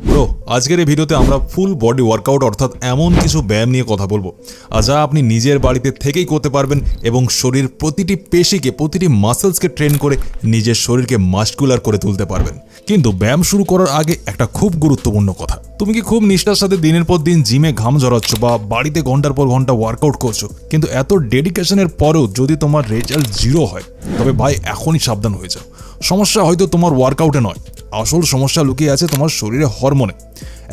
Bro, আজকের এই ভিডিওতে আমরা ফুল বডি ওয়ার্কআউট অর্থাৎ এমন কিছু ব্যায়াম নিয়ে কথা বলবো যা আপনি নিজের বাড়িতে থেকেই করতে পারবেন এবং শরীর প্রতিটি পেশিকে প্রতিটি মাসেলসকে ট্রেন করে নিজের শরীরকে মাস্কুলার করে তুলতে পারবেন। কিন্তু ব্যায়াম শুরু করার আগে একটা খুব গুরুত্বপূর্ণ কথা, তুমি কি খুব নিষ্ঠার সাথে দিনের পর দিন জিমে ঘাম ঝরাচ্ছ বা বাড়িতে ঘন্টার পর ঘন্টা ওয়ার্কআউট করছো, কিন্তু এত ডেডিকেশনের পরেও যদি তোমার রেজাল্ট জিরো হয়, তবে ভাই এখনই সাবধান হয়ে যাও। সমস্যা হয়তো তোমার ওয়ার্কআউটে নয়, আসল সমস্যা লুকিয়ে আছে তোমার শরীরে হরমোনে।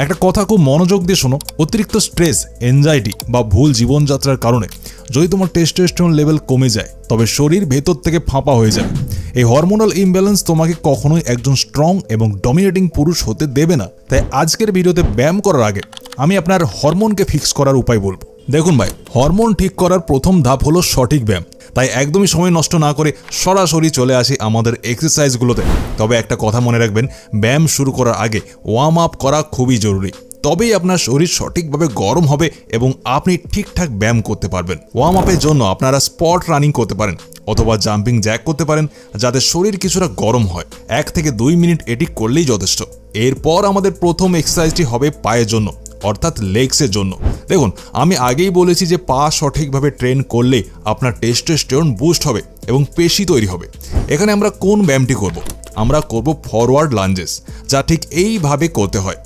একটা কথা খুব মনোযোগ দিয়ে শোনো, অতিরিক্ত স্ট্রেস, এনজাইটি বা ভুল জীবনযাত্রার কারণে যদি তোমার টেস্টোস্টেরন লেভেল কমে যায়, তবে শরীর ভেতর থেকে ফাঁপা হয়ে যাবে। এই হরমোনাল ইমব্যালেন্স তোমাকে কখনোই একজন স্ট্রং এবং ডমিনেটিং পুরুষ হতে দেবে না। তাই আজকের ভিডিওতে ব্যায়াম করার আগে আমি আপনার হরমোনকে ফিক্স করার উপায় বলবো। দেখুন ভাই, হরমোন ঠিক করার প্রথম ধাপ হলো সঠিক ব্যায়াম। তাই একদমই সময় নষ্ট না করে সরাসরি চলে আসি আমাদের এক্সারসাইজগুলোতে। তবে একটা কথা মনে রাখবেন, ব্যায়াম শুরু করার আগে ওয়ার্ম আপ করা খুবই জরুরি। তবেই আপনার শরীর সঠিকভাবে গরম হবে এবং আপনি ঠিকঠাক ব্যায়াম করতে পারবেন। ওয়ার্ম আপের জন্য আপনারা স্পট রানিং করতে পারেন অথবা জাম্পিং জ্যাক করতে পারেন, যাতে শরীর কিছুটা গরম হয়। 1 থেকে 2 মিনিট এটি করলেই যথেষ্ট। এরপর আমাদের প্রথম এক্সারসাইজটি হবে পায়ের জন্য, অর্থাৎ লেগসের জন্য। দেখুন, আমি আগেই বলেছি যে পা সঠিকভাবে ট্রেন করলে আপনার টেস্টোস্টেরন বুস্ট হবে এবং পেশি তৈরি হবে। এখানে আমরা কোন ব্যায়ামটি করব? আমরা করব ফরওয়ার্ড লাঞ্জেস, যা ঠিক এইভাবে করতে হয়।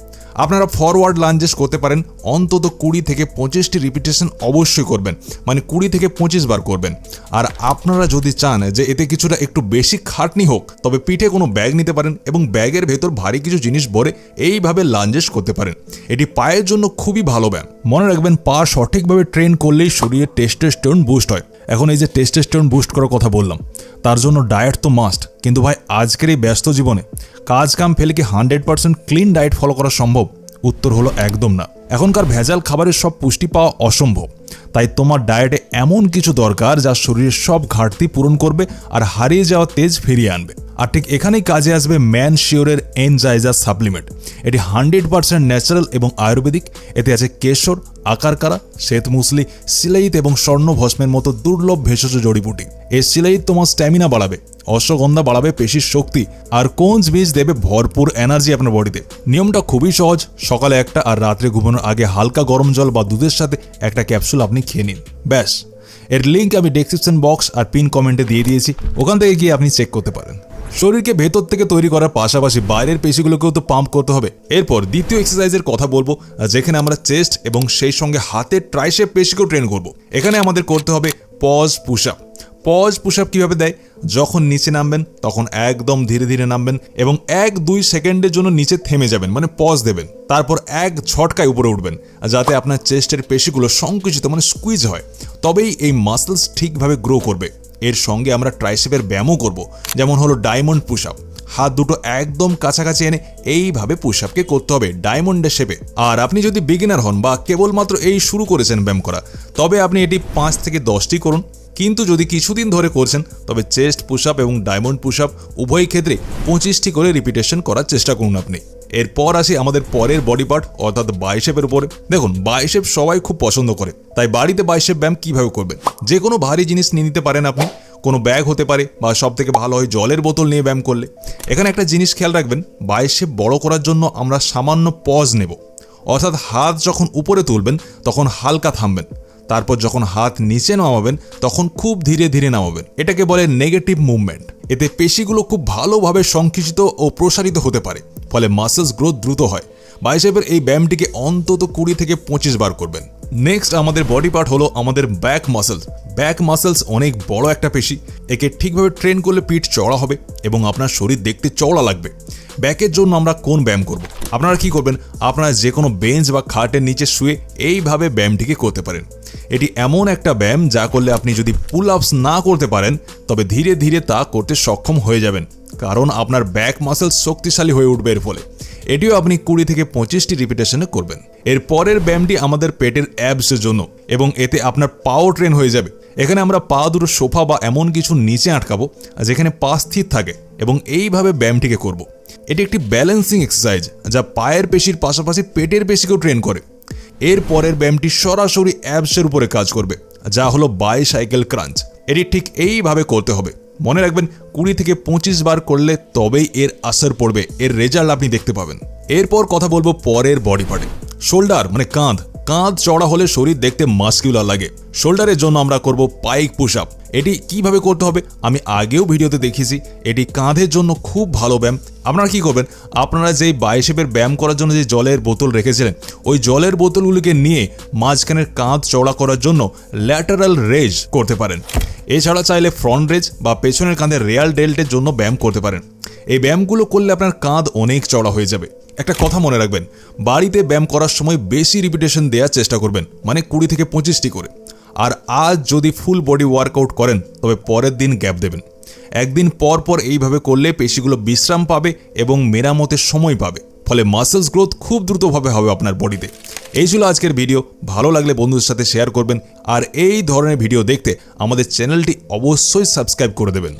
আপনারা ফরওয়ার্ড লাঞ্জেস করতে পারেন অন্তত 20 থেকে 25টি রিপিটেশন অবশ্যই করবেন, মানে 20 থেকে 25 বার করবেন। আর আপনারা যদি চান যে এতে কিছুটা একটু বেশি খাটনি হোক, তবে পিঠে কোনো ব্যাগ নিতে পারেন এবং ব্যাগের ভেতর ভারী কিছু জিনিস ভরে এইভাবে লাঞ্জেস করতে পারেন। এটি পায়ের জন্য খুবই ভালো ব্যায়াম। মনে রাখবেন, পা সঠিকভাবে ট্রেন করলেই শরীরে টেস্টোস্টেরন বুস্ট হয়। এখন এই যে টেস্টোস্টেরন বুস্ট করার কথা বললাম, তার জন্য ডায়েট তো মাস্ট। কিন্তু ভাই, আজকের এই ব্যস্ত জীবনে কাজ কাম ফেলে কি 100% ক্লিন ডায়েট ফলো করা সম্ভব? উত্তর হলো একদম না। এখনকার ভেজাল খাবারের সব পুষ্টি পাওয়া অসম্ভব। তাই তোমার ডায়েটে এমন কিছু দরকার যা শরীরের সব ঘাটতি পূরণ করবে আর হারিয়ে যাওয়া তেজ ফিরিয়ে আনবে। আর ঠিক এখানেই কাজে আসবে ম্যান শিওরের এনজাইজার সাপ্লিমেন্ট। এটি 100% ন্যাচারাল এবং আয়ুর্বেদিক। এতে আছে কেশর, আকারকারা, শ্বেতমুসলি, সিলাইত এবং স্বর্ণ ভস্মের মতো দুর্লভ ভেষজ জড়িবুটি। এই সিলাইত তোমার স্ট্যামিনা বাড়াবে, অশ্বগন্ধা বাড়াবে পেশির শক্তি, আর কোঞ্জ বীজ দেবে ভরপুর এনার্জি আপনার বডিতে। নিয়মটা খুবই সহজ, সকালে একটা আর রাত্রে ঘুমানোর আগে হালকা গরম জল বা দুধের সাথে একটা ক্যাপসুল আপনি খেয়ে নিন, ব্যাস। এর লিঙ্ক আমি ডেসক্রিপশন বক্স আর পিন কমেন্টে দিয়ে দিয়েছি, ওখান থেকে গিয়ে আপনি চেক করতে পারেন। শরীরকে ভেতর থেকে তৈরি করার পাশাপাশি বাইরের পেশিগুলোকেও তো পাম্প করতে হবে। এরপর দ্বিতীয় এক্সারসাইজের কথা বলবো, যেখানে আমরা চেস্ট এবং সেই সঙ্গে হাতের ট্রাইসেপ পেশিকেও ট্রেন করব। এখানে আমাদের করতে হবে pause push up. Pause push up কীভাবে দেয়? যখন নিচে নামবেন তখন একদম ধীরে ধীরে নামবেন এবং 1-2 সেকেন্ডের জন্য নিচে থেমে যাবেন, মানে পজ দেবেন। তারপর এক ঝটকায় উপরে উঠবেন, যাতে আপনার চেস্টের পেশিগুলো সংকুচিত মানে স্কুইজ হয়। তবেই এই মাসলস ঠিকভাবে গ্রো করবে। এর সঙ্গে আমরা ট্রাইসেপের ব্যায়ামও করব, যেমন হলো ডায়মন্ড পুশ আপ। হাত দুটো একদম কাছাকাছি এনে এইভাবে পুশ আপকে করতে হবে ডায়মন্ডের শেপে। আর আপনি যদি বিগিনার হন বা কেবলমাত্র এই শুরু করেছেন ব্যায়াম করা, তবে আপনি এটি 5 থেকে 10টি করুন। কিন্তু যদি কিছুদিন ধরে করছেন, তবে চেস্ট পুশ আপ এবং ডায়মন্ড পুশ আপ উভয় ক্ষেত্রে 25টি করে রিপিটেশন করার চেষ্টা করুন আপনি। এরপর আসি আমাদের পরের বডি পার্ট অর্থাৎ বাইসেপের উপরে। দেখুন, বাইসেপ সবাই খুব পছন্দ করে, তাই বাড়িতে বাইসেপ ব্যায়াম কিভাবে করবেন? যে কোনো ভারী জিনিস নিয়ে নিতে পারেন আপনি, কোনো ব্যাগ হতে পারে বা সব থেকে ভালো হয় জলের বোতল নিয়ে ব্যায়াম করলে। এখানে একটা জিনিস খেয়াল রাখবেন, বাইসেপ বড় করার জন্য আমরা সামান্য পজ নেব, অর্থাৎ হাত যখন উপরে তুলবেন তখন হালকা থামবেন, তারপর যখন হাত নিচে নামাবেন তখন খুব ধীরে ধীরে নামাবেন। এটাকে বলে নেগেটিভ মুভমেন্ট। এতে পেশিগুলো খুব ভালোভাবে সংকুচিত ও প্রসারিত হতে পারে, ফলে মাসেলস গ্রোথ দ্রুত হয়। বাইসেপের এই ব্যায়ামটিকে অন্তত 20 থেকে 25 বার করবেন। নেক্সট আমাদের বডি পার্ট হলো আমাদের ব্যাক মাসেলস। ব্যাক মাসেলস অনেক বড় একটা পেশি। একে ঠিকভাবে ট্রেন করলে পিঠ চওড়া হবে এবং আপনার শরীর দেখতে চওড়া লাগবে। ব্যাকের জন্য আমরা কোন ব্যায়াম করব? আপনারা কি করবেন? আপনারা যে কোনো বেঞ্চ বা খাটের নিচে শুয়ে এইভাবে ব্যায়ামটিকে করতে পারেন। এটি এমন একটা ব্যায়াম যা করলে আপনি যদি পুল আপস না করতে পারেন, তবে ধীরে ধীরে তা করতে সক্ষম হয়ে যাবেন, কারণ আপনার ব্যাক মাসেল শক্তিশালী হয়ে উঠবে এর ফলে। এটিও আপনি 20 থেকে 25টি রিপিটেশনে করবেন। এর পরের ব্যায়ামটি আমাদের পেটের অ্যাবসের জন্য এবং এতে আপনার পাও ট্রেন হয়ে যাবে। এখানে আমরা পা দুটো সোফা বা এমন কিছু নিচে আটকাবো যেখানে পা স্থির থাকে এবং এইভাবে ব্যায়ামটিকে করব। এটি একটি ব্যালেন্সিং এক্সারসাইজ যা পায়ের পেশির পাশাপাশি পেটের পেশিকেও ট্রেন করে। এর পরের ব্যায়ামটি সরাসরি অ্যাবসের উপরে কাজ করবে, যা হলো বাইসাইকেল ক্রাঞ্চ। এটি ঠিক এইভাবে করতে হবে। মনে রাখবেন 20 থেকে 25 বার করলে তবেই এর আসর পড়বে, এর রেজাল্ট আপনি দেখতে পাবেন। এরপর কথা বলবো পরের বডি পার্টে। শোল্ডার মানে কাঁধ চড়া হলে শরীর দেখতে মাস্কুলার লাগে। শোল্ডারের জন্য আমরা করব পাইক পুশ আপ। এটি কিভাবে করতে হবে আমি আগেও ভিডিওতে দেখিয়েছি। এটি কাঁধের জন্য খুব ভালো ব্যায়াম। আপনারা কি করবেন, আপনারা যেই বাইসেপের ব্যায়াম করার জন্য যে জলের বোতল রেখেছিলেন, ওই জলের বোতলগুলিকে নিয়ে মাঝখানের কাঁধ চওড়া করার জন্য ল্যাটারাল রেজ করতে পারেন। এছাড়া চাইলে ফ্রন্ট রেজ বা পেছনের কাঁধের রিয়াল ডেল্টের জন্য ব্যায়াম করতে পারেন। এই ব্যায়ামগুলো করলে আপনার কাঁধ অনেক চওড়া হয়ে যাবে। একটা কথা মনে রাখবেন, বাড়িতে ব্যায়াম করার সময় বেশি রিপিটেশন দেওয়ার চেষ্টা করবেন, মানে 20 থেকে 25টি করে। আর আজ যদি ফুল বডি ওয়ার্কআউট করেন তবে পরের দিন গ্যাপ দেবেন। একদিন পর পর এইভাবে করলে পেশিগুলো বিশ্রাম পাবে এবং মেরামতের সময় পাবে, ফলে মাসেলস গ্রোথ খুব দ্রুতভাবে হবে আপনার বডিতে। এই ছিল আজকের ভিডিও। ভালো লাগলে বন্ধুদের সাথে শেয়ার করবেন, আর এই ধরনের ভিডিও দেখতে আমাদের চ্যানেলটি অবশ্যই সাবস্ক্রাইব করে দেবেন।